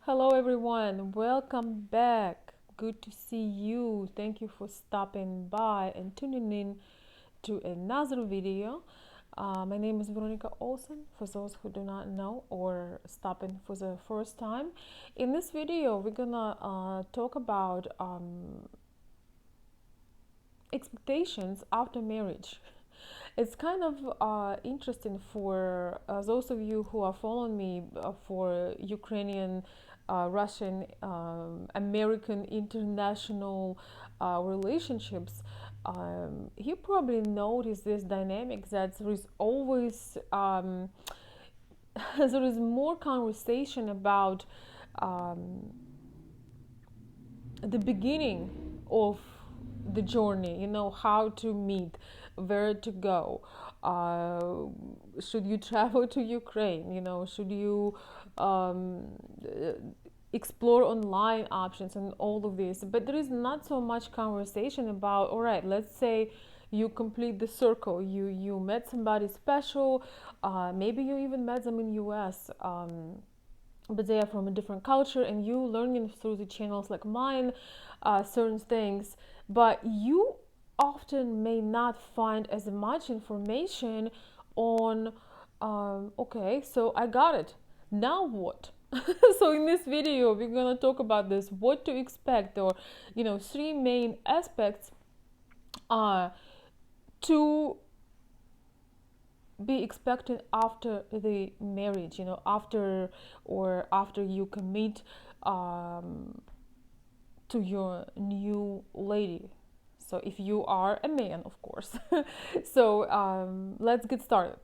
Hello, everyone. Welcome back. Good to see you. Thank you for stopping by and tuning in to another video. My name is Veronika Olson, for those who do not know or stopping for the first time. In this video, we're gonna talk about expectations after marriage. It's kind of interesting for those of you who are following me for Ukrainian, Russian, American international relationships. You probably notice this dynamic that there is always there is more conversation about um, the beginning of the journey, how to meet, where to go, uh, should you travel to Ukraine, should you um, explore online options and all of this. But there is not so much conversation about, all right, let's say you complete the circle, you met somebody special, maybe you even met them in US, but they are from a different culture, and you learning through the channels like mine certain things, but you often may not find as much information on okay, so I got it, now what? So in this video we're gonna talk about this, what to expect, or three main aspects uh, to be expected after the marriage, after you commit um, to your new lady. So if you are a man, of course. So let's get started.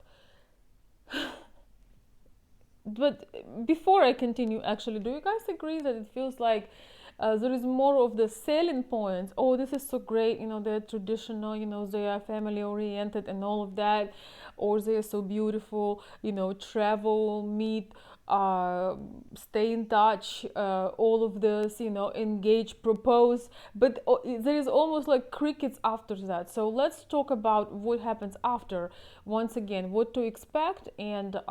But before I continue, actually, do you guys agree that it feels like there is more of the selling points? Oh, this is so great, they're traditional, they are family oriented and all of that, or they're so beautiful, travel, meet, uh, stay in touch, all of this, engage, propose. But there is almost like crickets after that. So let's talk about what happens after. Once again, what to expect and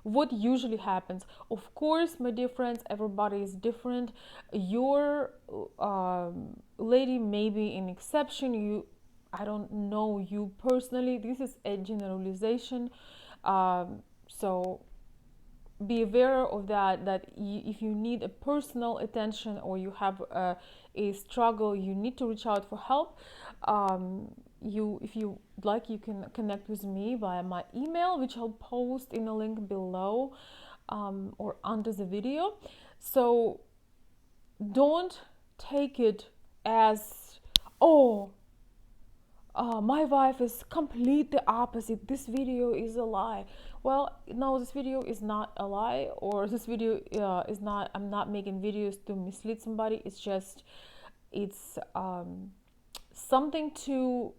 what usually happens. Of course, my dear friends, everybody is different. Your lady may be an exception. I don't know you personally. This is a generalization. So be aware of that if you need a personal attention, or you have a struggle, you need to reach out for help. If you like, you can connect with me via my email, which I'll post in a link below, or under the video. So don't take it as, oh, my wife is completely opposite, this video is a lie. Well, no, this video is not a lie, or this video is not, I'm not making videos to mislead somebody. It's something to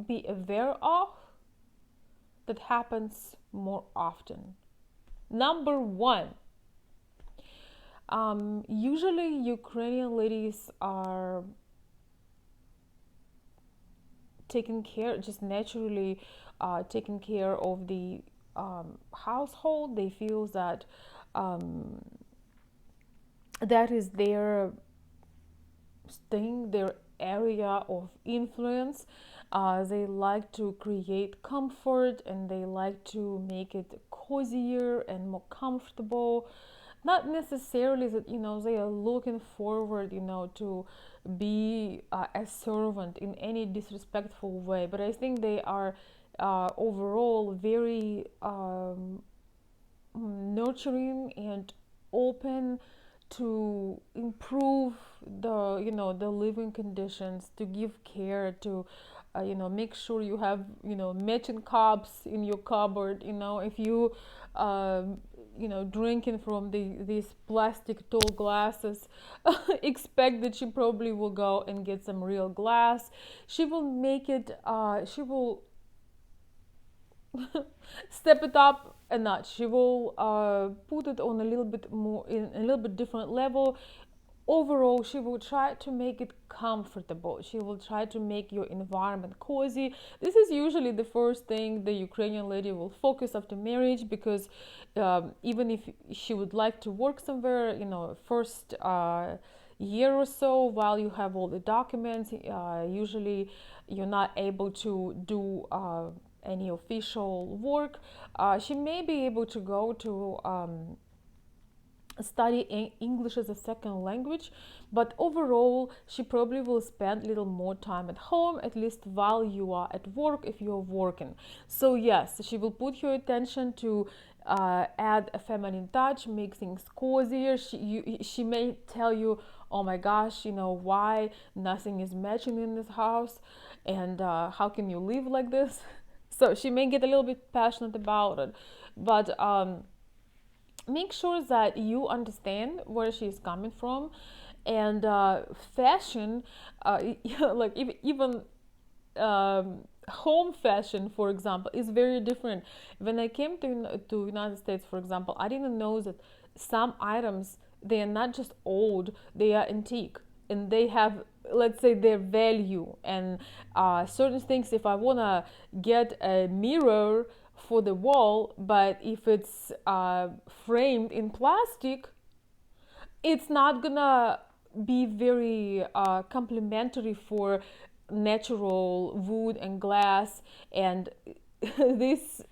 be aware of that happens more often. Number one, usually Ukrainian ladies are taking care, just naturally taking care of the household. They feel that um, that is their thing, their area of influence. They like to create comfort, and they like to make it cozier and more comfortable. Not necessarily that they are looking forward to be a servant in any disrespectful way, but I think they are overall very nurturing and open to improve the living conditions, to give care, to make sure you have matching cups in your cupboard. If you drinking from these plastic tall glasses, expect that she probably will go and get some real glass. She will make it, she will step it up a notch. She will put it on a little bit more, in a little bit different level, overall she will try to make it comfortable. She will try to make your environment cozy. This is usually the first thing the Ukrainian lady will focus after marriage, because even if she would like to work somewhere, first year or so, while you have all the documents, usually you're not able to do any official work. She may be able to go to study English as a second language, but overall she probably will spend a little more time at home, at least while you are at work, if you're working. So yes, she will put her attention to add a feminine touch, make things cozier. She may tell you, oh my gosh, why nothing is matching in this house, and how can you live like this? So she may get a little bit passionate about it, but make sure that you understand where she's coming from. And fashion, like even home fashion, for example, is very different. When I came to United States, for example, I didn't know that some items, they are not just old, they are antique, and they have, let's say, their value. And certain things, if I want to get a mirror for the wall, but if it's framed in plastic, it's not gonna be very complementary for natural wood and glass. And this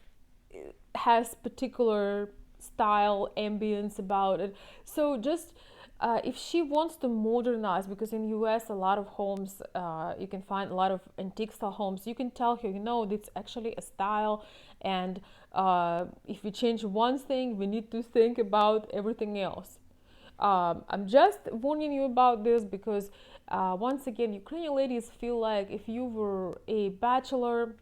has particular style, ambience about it. So just if she wants to modernize, because in US a lot of homes, you can find a lot of antique style homes, you can tell her, it's actually a style, and if we change one thing, we need to think about everything else. I'm just warning you about this because once again, Ukrainian ladies feel like if you were a bachelor,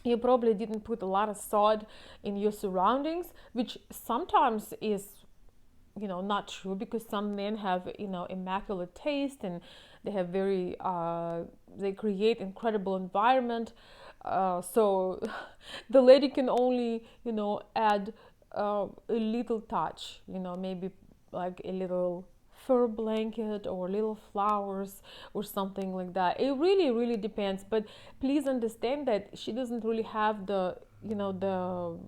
you probably didn't put a lot of thought in your surroundings, which sometimes is not true, because some men have immaculate taste, and they have very they create incredible environment. So the lady can only add a little touch, maybe like a little fur blanket or little flowers or something like that. It really depends, but please understand that she doesn't really have the the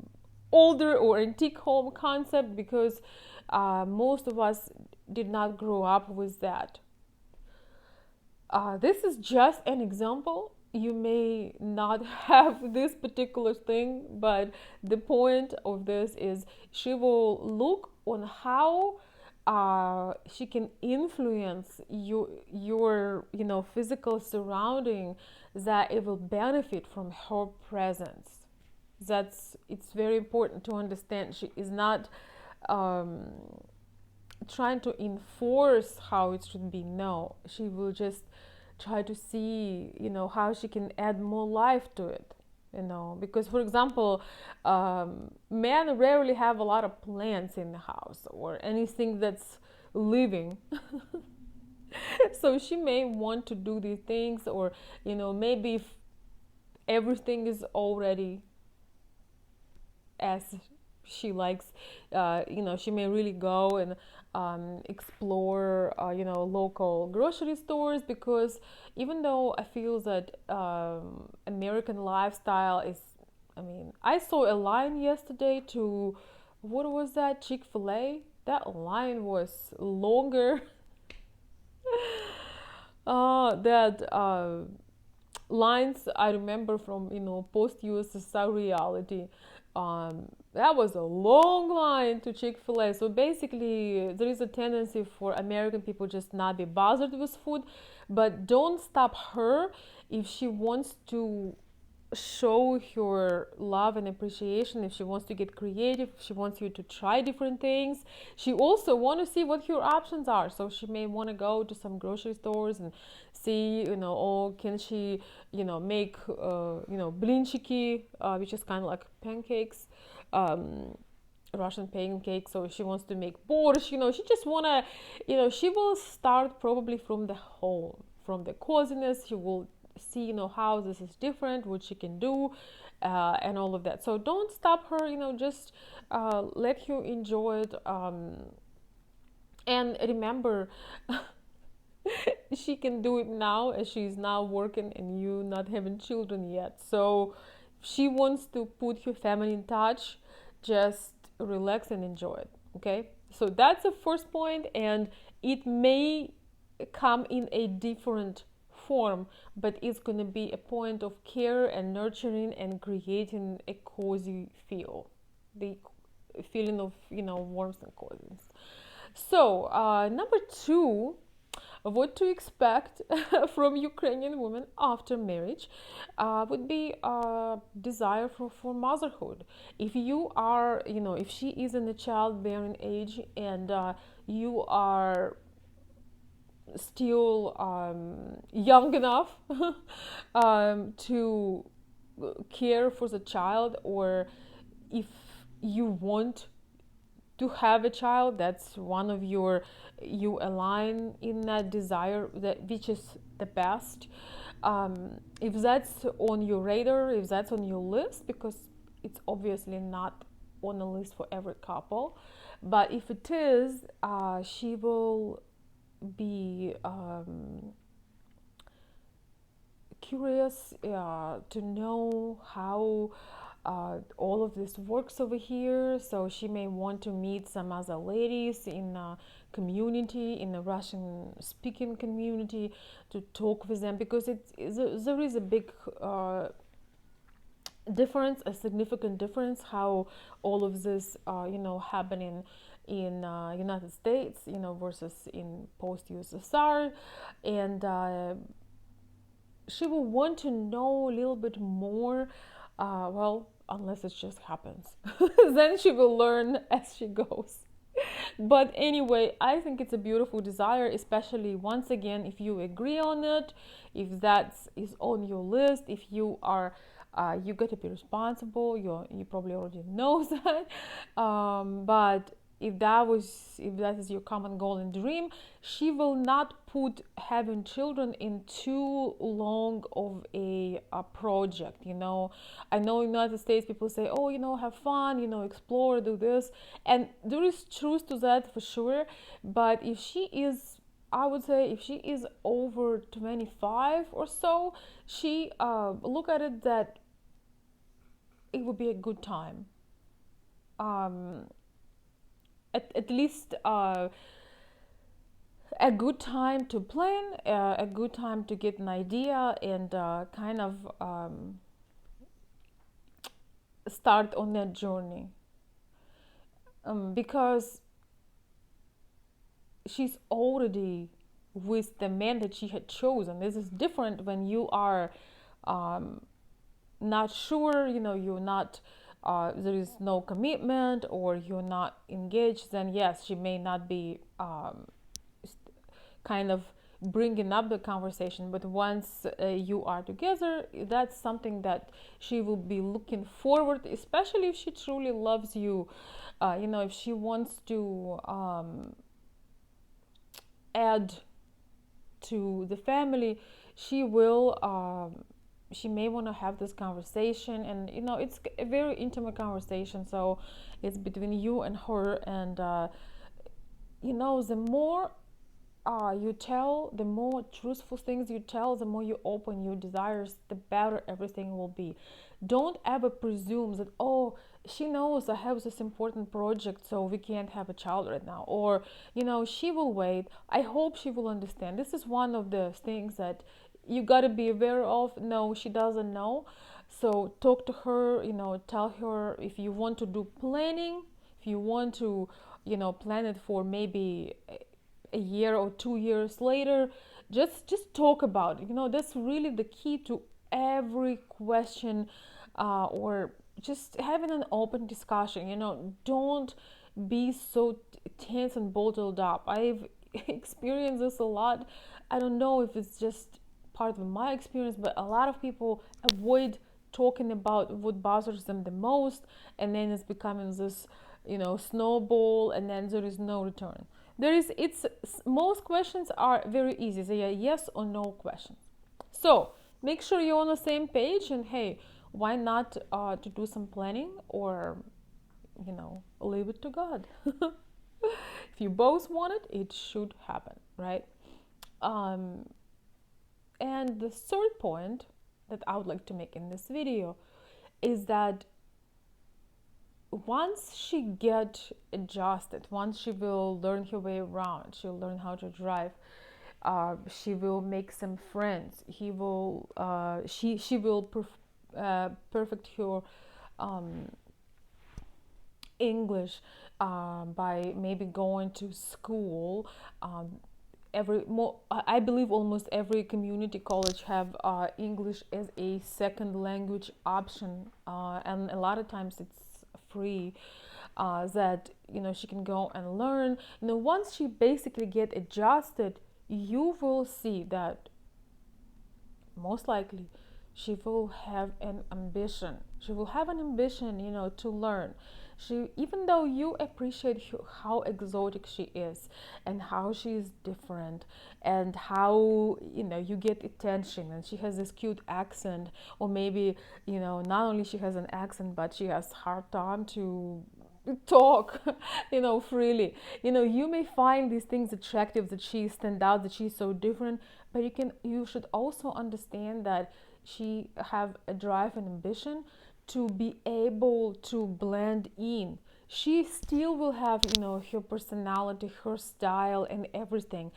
older or antique home concept, because most of us did not grow up with that. This is just an example. You may not have this particular thing, but the point of this is she will look on how she can influence your physical surrounding, that it will benefit from her presence. It's very important to understand. She is not trying to enforce how it should be. No, she will just try to see how she can add more life to it. Because for example, men rarely have a lot of plants in the house or anything that's living. So she may want to do these things, or maybe if everything is already as she likes, she may really go and explore local grocery stores, because even though I feel that American lifestyle is, I saw a line yesterday to, what was that, Chick-fil-A. That line was longer. That lines I remember from post-USSR reality. That was a long line to Chick-fil-A. So basically, there is a tendency for American people just not be bothered with food, but don't stop her if she wants to show her love and appreciation, if she wants to get creative, if she wants you to try different things. She also want to see what your options are, so she may want to go to some grocery stores and see, can she make blinchiki, which is kind of like pancakes, Russian pancakes. So she wants to make borscht. She just want to, she will start probably from the home, from the coziness. She will see how this is different, what she can do, and all of that. So don't stop her, just let her enjoy it. And remember, she can do it now as she's now working and you not having children yet. So if she wants to put your family in touch, just relax and enjoy it. Okay, so that's the first point, and it may come in a different form, but it's going to be a point of care and nurturing and creating a cozy feel, the feeling of warmth and coziness. So number two, what to expect from Ukrainian women after marriage would be a desire for motherhood. If you are, if she is in the childbearing age and you are still young enough to care for the child, or if you want to have a child, that's one of you align in that desire, that which is the best. If that's on your radar, if that's on your list, because it's obviously not on the list for every couple, but if it is, she will be curious to know how all of this works over here. So she may want to meet some other ladies in a community, in the Russian speaking community, to talk with them, because there is a big difference, a significant difference, how all of this happening in United States, versus in post USSR. And she will want to know a little bit more. Well, unless it just happens, then she will learn as she goes. But anyway, I think it's a beautiful desire, especially once again if you agree on it, if that is on your list, if you are you got to be responsible. You probably already know that, but if that is your common goal and dream, she will not put having children in too long of a project. I know in the United States people say, oh, have fun, explore, do this, and there is truth to that for sure. But if she is, I would say, if she is over 25 or so, she look at it that it would be a good time. Um, at least a good time to plan, a good time to get an idea, and kind of start on that journey. Because she's already with the man that she had chosen. This is different when you are not sure, you're not, there is no commitment, or you're not engaged. Then yes, she may not be kind of bringing up the conversation. But once you are together, that's something that she will be looking forward, especially if she truly loves you. If she wants to add to the family, she will she may want to have this conversation. And it's a very intimate conversation, so it's between you and her. And the more you tell, the more truthful things you tell, the more you open your desires, the better everything will be. Don't ever presume that, oh, she knows I have this important project, so we can't have a child right now, or she will wait. I hope she will understand. This is one of the things that you got to be aware of. No, she doesn't know. So talk to her, tell her if you want to do planning, if you want to plan it for maybe a year or 2 years later. Just talk about it. That's really the key to every question, or just having an open discussion. Don't be so tense and bottled up. I've experienced this a lot. I don't know if it's just part of my experience, but a lot of people avoid talking about what bothers them the most, and then it's becoming this snowball, and then there is no return. It's most questions are very easy. They are yes or no questions. So make sure you're on the same page, and hey, why not to do some planning, or leave it to God. If you both want it, it should happen, right? um, and the third point that I would like to make in this video is that once she get adjusted, once she will learn her way around, she'll learn how to drive, she will make some friends, she will perfect her um, English by maybe going to school. I believe almost every community college have English as a second language option, and a lot of times it's free. That she can go and learn. Once she basically get adjusted, you will see that most likely she will have an ambition. She will have an ambition, to learn. Even though you appreciate how exotic she is and how she is different and how you get attention, and she has this cute accent, or maybe not only she has an accent, but she has hard time to talk freely. You may find these things attractive, that she stand out, that she's so different, but you should also understand that she have a drive and ambition to be able to blend in. She still will have her personality, her style, and everything,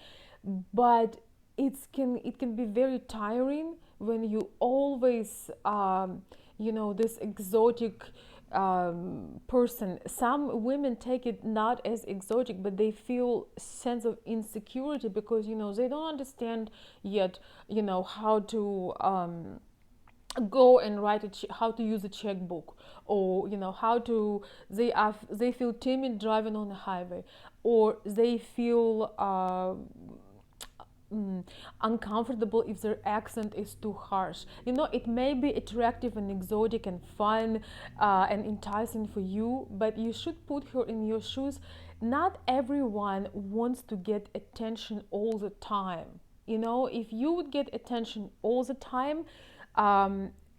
but it can be very tiring when you always this exotic person. Some women take it not as exotic, but they feel sense of insecurity because they don't understand yet how to go and write how to use a checkbook, or how to they feel timid driving on the highway, or they feel uncomfortable if their accent is too harsh. It may be attractive and exotic and fun and enticing for you, but you should put her in your shoes. Not everyone wants to get attention all the time. If you would get attention all the time,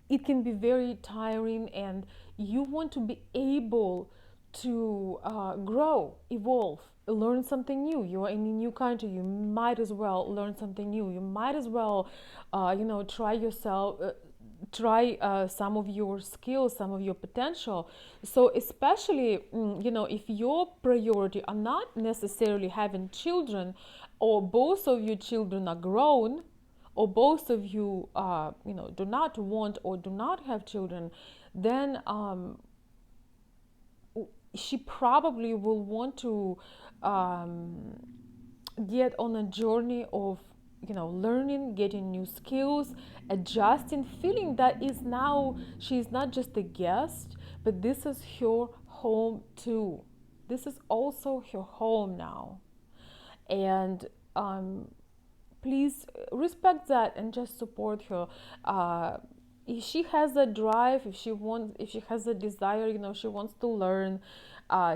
it can be very tiring, and you want to be able to grow, evolve, learn something new. You are in a new country, you might as well learn something new. You might as well try yourself, try some of your skills, some of your potential. So especially if your priority are not necessarily having children, or both of your children are grown, or both of you do not want or do not have children, then she probably will want to get on a journey of learning, getting new skills, adjusting, feeling that is now she's not just a guest, but this is her home too. This is also her home now. And please respect that and just support her. If she has a drive, if she has a desire, she wants to learn,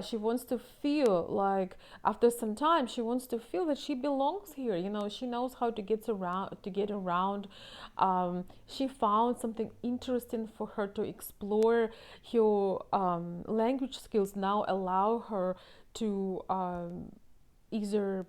she wants to feel like after some time she wants to feel that she belongs here. She knows how to get around. She found something interesting for her to explore. Her language skills now allow her to either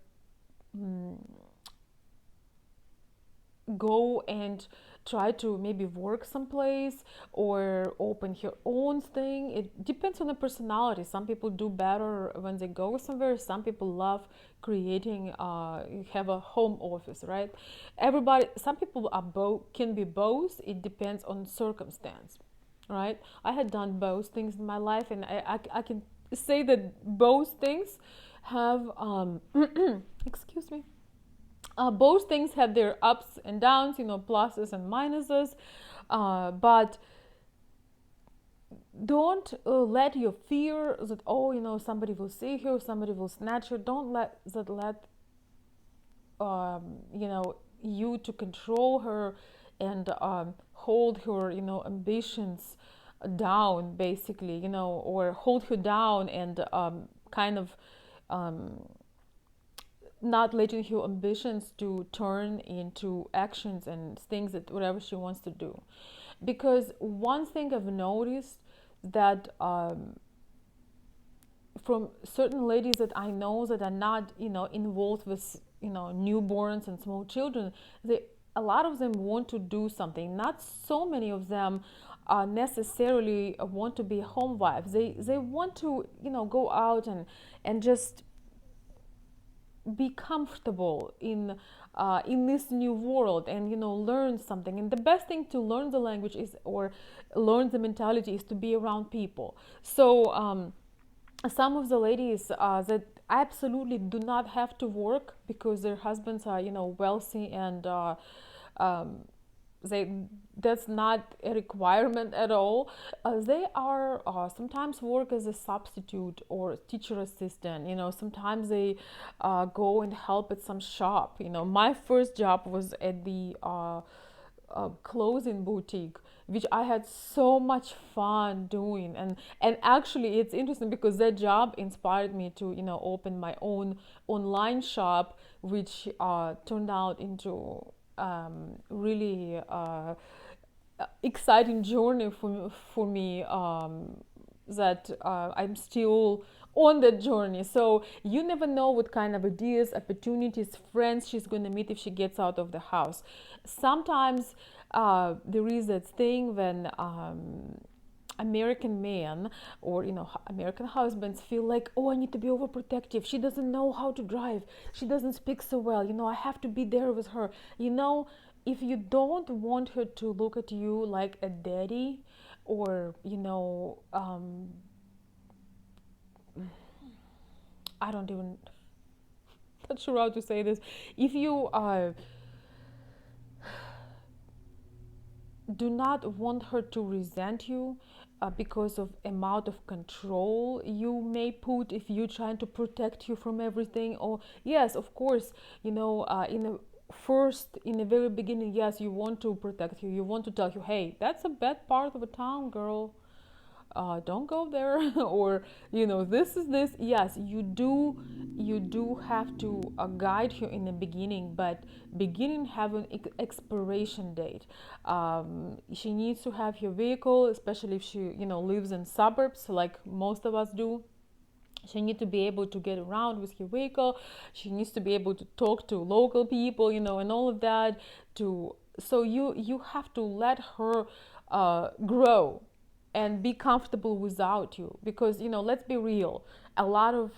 go and try to maybe work someplace or open her own thing. It depends on the personality. Some people do better when they go somewhere. Some people love creating have a home office, right? Some people can be both. It depends on circumstance, right? I had done both things in my life, and I can say that both things have excuse me, both things have their ups and downs, pluses and minuses, but don't let your fear that somebody will see her, somebody will snatch her. Don't let you to control her and hold her ambitions down, basically, or hold her down and kind of not letting her ambitions to turn into actions and things that whatever she wants to do. Because one thing I've noticed that from certain ladies that I know that are not, involved with, newborns and small children, they a lot of them want to do something. Not so many of them necessarily want to be home wives. They want to, go out and just be comfortable in this new world, and learn something. And the best thing to learn the language is, or learn the mentality, is to be around people. So some of the ladies that absolutely do not have to work because their husbands are wealthy, and um, they that's not a requirement at all. They are sometimes work as a substitute or teacher assistant. Sometimes they go and help at some shop. My first job was at the clothing boutique, which I had so much fun doing. And actually, it's interesting because that job inspired me to open my own online shop, which turned out into really exciting journey for me, that I'm still on that journey. So you never know what kind of ideas, opportunities, friends she's going to meet if she gets out of the house. Sometimes there is that thing when American men, or American husbands, feel like, oh, I need to be overprotective. She doesn't know how to drive. She doesn't speak so well. I have to be there with her. If you don't want her to look at you like a daddy, or I don't even not sure how to say this. If you do not want her to resent you because of amount of control you may put if you're trying to protect you from everything. Or yes, of course, in the very beginning, yes, you want to protect you want to tell you, hey, that's a bad part of a town, girl, don't go there. Or this is this. Yes, you do have to guide her in the beginning, but beginning have an expiration date. She needs to have her vehicle, especially if she lives in suburbs like most of us do. She needs to be able to get around with her vehicle. She needs to be able to talk to local people, and all of that. So you have to let her grow and be comfortable without you, because let's be real, a lot of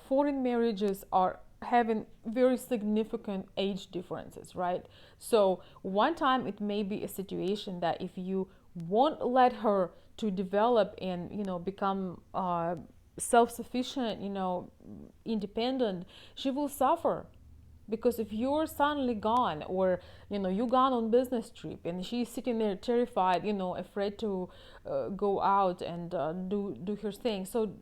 foreign marriages are having very significant age differences, right? So one time it may be a situation that if you won't let her to develop and become self-sufficient, independent, she will suffer. Because if you're suddenly gone, or you gone on business trip, and she's sitting there terrified, afraid to go out and do her thing. So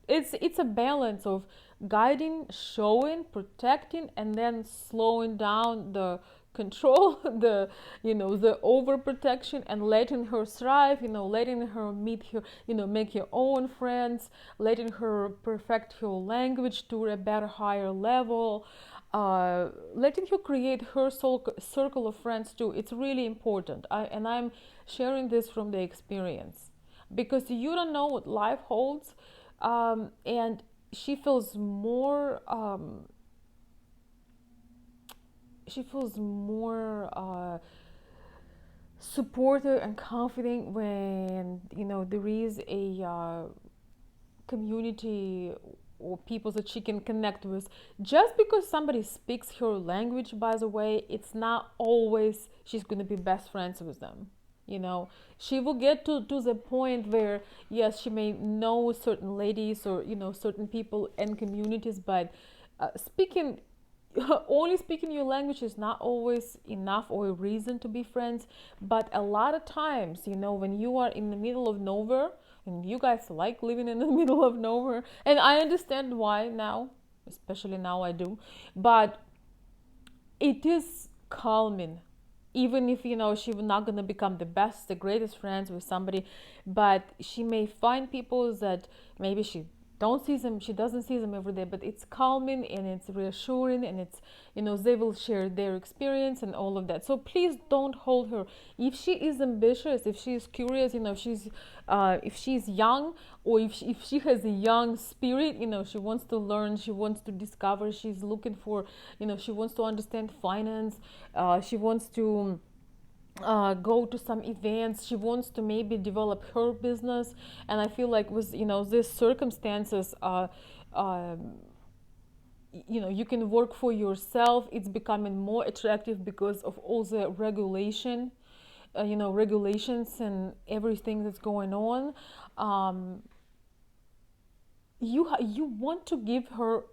it's a balance of guiding, showing, protecting, and then slowing down the control, the overprotection, and letting her thrive, letting her meet her, make her own friends, letting her perfect her language to a better, higher level, letting her create her circle of friends too. It's really important. And I'm sharing this from the experience, because you don't know what life holds. And she feels more supported and confident when there is a community or people that she can connect with. Just because somebody speaks her language, by the way, it's not always she's going to be best friends with them. She will get to the point where, yes, she may know certain ladies, or certain people and communities, but speaking only speaking your language is not always enough or a reason to be friends. But a lot of times, when you are in the middle of nowhere, and you guys like living in the middle of nowhere, and I understand why now, especially now I do, but it is calming. Even if she's not gonna become the greatest friends with somebody, but she may find people that maybe she don't see them, she doesn't see them every day, but it's calming and it's reassuring, and it's, they will share their experience and all of that. So please don't hold her. If she is ambitious, if she is curious, if she's young, or if she has a young spirit, she wants to learn, she wants to discover, she's looking for, she wants to understand finance, she wants to go to some events, she wants to maybe develop her business. And I feel like with these circumstances, you can work for yourself. It's becoming more attractive because of all the regulations and everything that's going on. You want to give her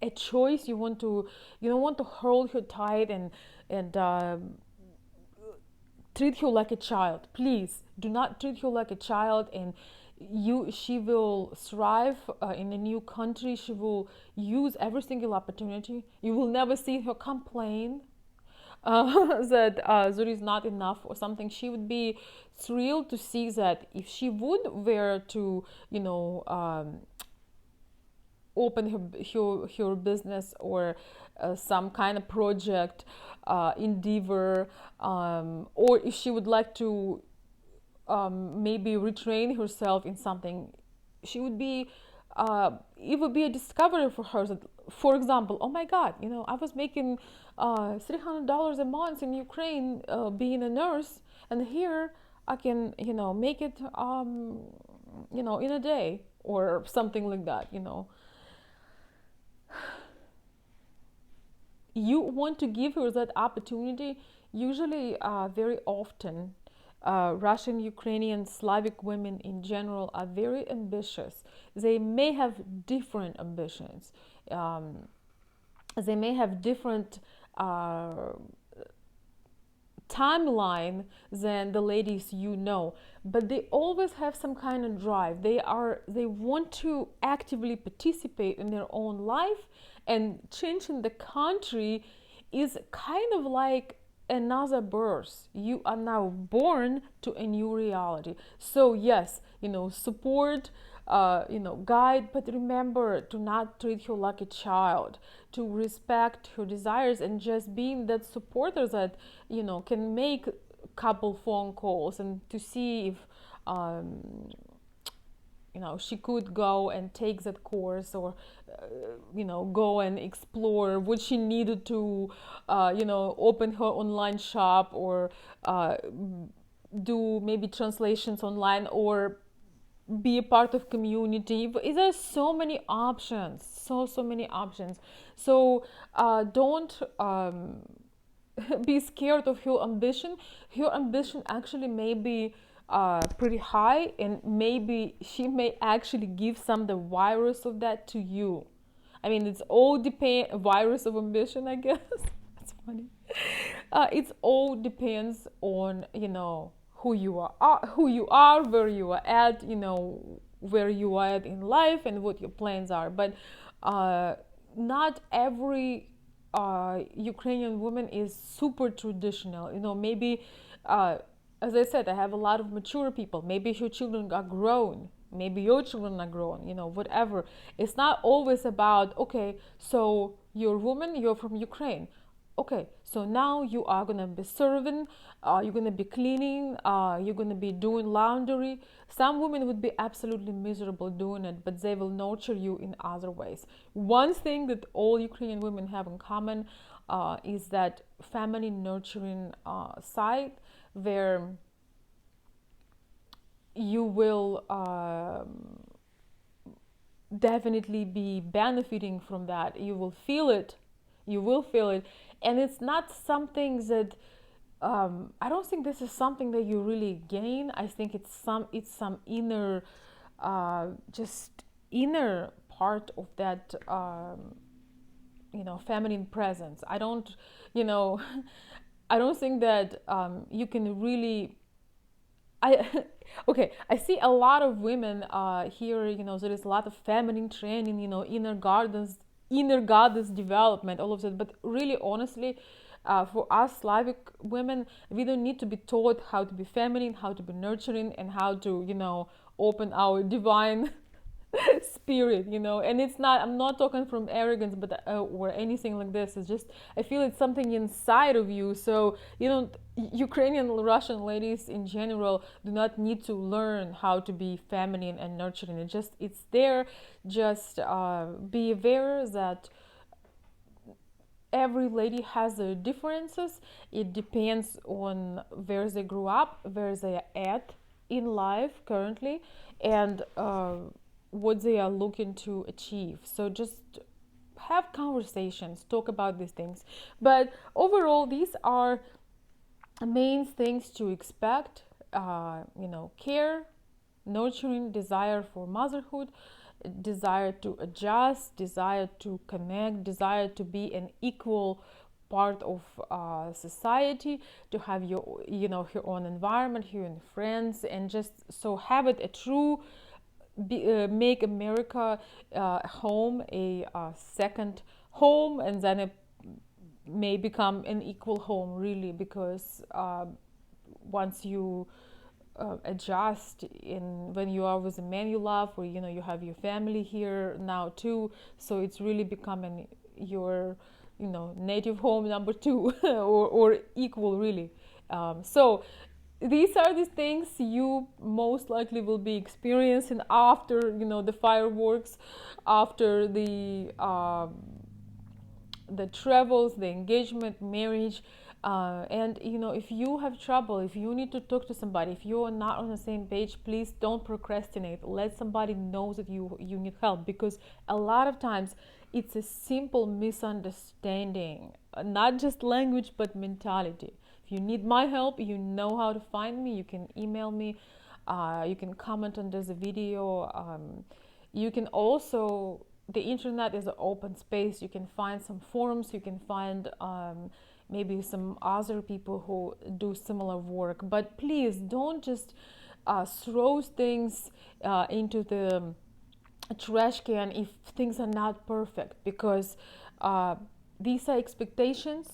a choice. You don't want to hold her tight and treat her like a child. Please do not treat her like a child. And she will thrive in a new country. She will use every single opportunity. You will never see her complain that there is not enough or something. She would be thrilled to see that if she would were to open her business, or some kind of project, endeavor, or if she would like to maybe retrain herself in something, she would be it would be a discovery for her that, for example, oh my god, I was making $300 a month in Ukraine, being a nurse, and here I can make it in a day, or something like that. You want to give her that opportunity. Usually, very often, Russian, Ukrainian, Slavic women in general are very ambitious. They may have different ambitions. They may have different timeline than the ladies but they always have some kind of drive. They want to actively participate in their own life, and changing the country is kind of like another birth. You are now born to a new reality. So yes, support, guide, but remember to not treat her like a child, to respect her desires, and just being that supporter that can make a couple phone calls and to see if she could go and take that course, or go and explore what she needed to open her online shop, or do maybe translations online, or be a part of community. There's so many options, so many options. So don't be scared of her ambition. Her ambition actually may be pretty high, and maybe she may actually give some the virus of that to you. I mean, it's all depend virus of ambition, I guess. That's funny. It's all depends on who you are, where you are at, where you are at in life, and what your plans are. But not every Ukrainian woman is super traditional. Maybe, as I said, I have a lot of mature people. Maybe your children are grown. Maybe your children are grown, whatever. It's not always about, okay, so you're a woman, you're from Ukraine. Okay, so now you are going to be serving, you're going to be cleaning, you're going to be doing laundry. Some women would be absolutely miserable doing it, but they will nurture you in other ways. One thing that all Ukrainian women have in common is that family nurturing side, where you will definitely be benefiting from that. You will feel it. And it's not something that I don't think this is something that you really gain. I think it's some inner just inner part of that feminine presence. I don't I don't think that you can really I see a lot of women here, there is a lot of feminine training, inner goddess development, all of that. But really, honestly, for us Slavic women, we don't need to be taught how to be feminine, how to be nurturing, and how to, open our divine spirit, you know. And it's not, I'm not talking from arrogance, but or anything like this. It's just, I feel it's something inside of you. So you know, Ukrainian, Russian ladies in general do not need to learn how to be feminine and nurturing. It's there. Just be aware that every lady has their differences. It depends on where they grew up, where they are at in life currently, and what they are looking to achieve. So just have conversations, talk about these things. But overall, these are main things to expect. You know, care, nurturing, desire for motherhood, desire to adjust, desire to connect, desire to be an equal part of society, to have your, you know, your own environment, your own friends, and just so have it a true make America home, a second home, and then it may become an equal home, really, because once you adjust in when you are with a man you love, or you know, you have your family here now too, so it's really becoming your, you know, native home number two, or equal, really. So these are the things you most likely will be experiencing after, you know, the fireworks, after the travels, the engagement, marriage. And you know, if you have trouble, if you need to talk to somebody, if you are not on the same page, please don't procrastinate. Let somebody know that you need help, because a lot of times it's a simple misunderstanding, not just language but mentality. If you need my help, you know how to find me. You can email me, you can comment under the video. You can also, the internet is an open space. You can find some forums, you can find maybe some other people who do similar work. But please don't just throw things into the trash can if things are not perfect, because these are expectations.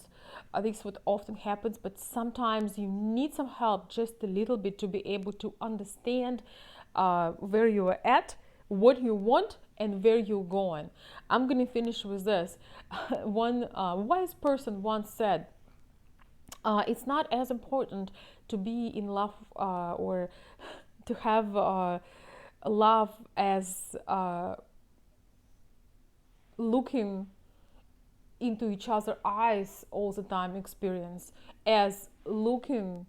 This is what often happens, but sometimes you need some help, just a little bit, to be able to understand where you are at, what you want, and where you're going. I'm going to finish with this. One wise person once said, it's not as important to be in love or to have love as looking into each other's eyes all the time experience, as looking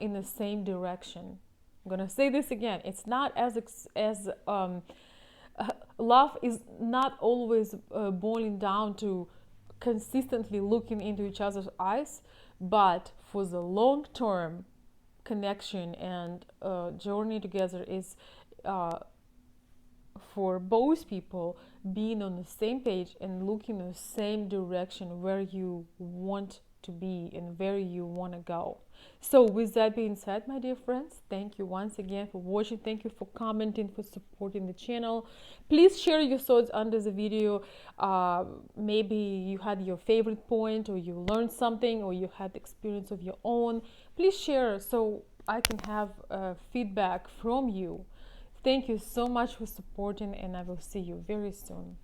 in the same direction. I'm gonna say this again. It's not as love is not always boiling down to consistently looking into each other's eyes, but for the long term connection and journey together is for both people being on the same page and looking in the same direction where you want to be and where you want to go. So with that being said, my dear friends, thank you once again for watching. Thank you for commenting, for supporting the channel. Please share your thoughts under the video. Maybe you had your favorite point, or you learned something, or you had experience of your own. Please share so I can have feedback from you. Thank you so much for supporting, and I will see you very soon.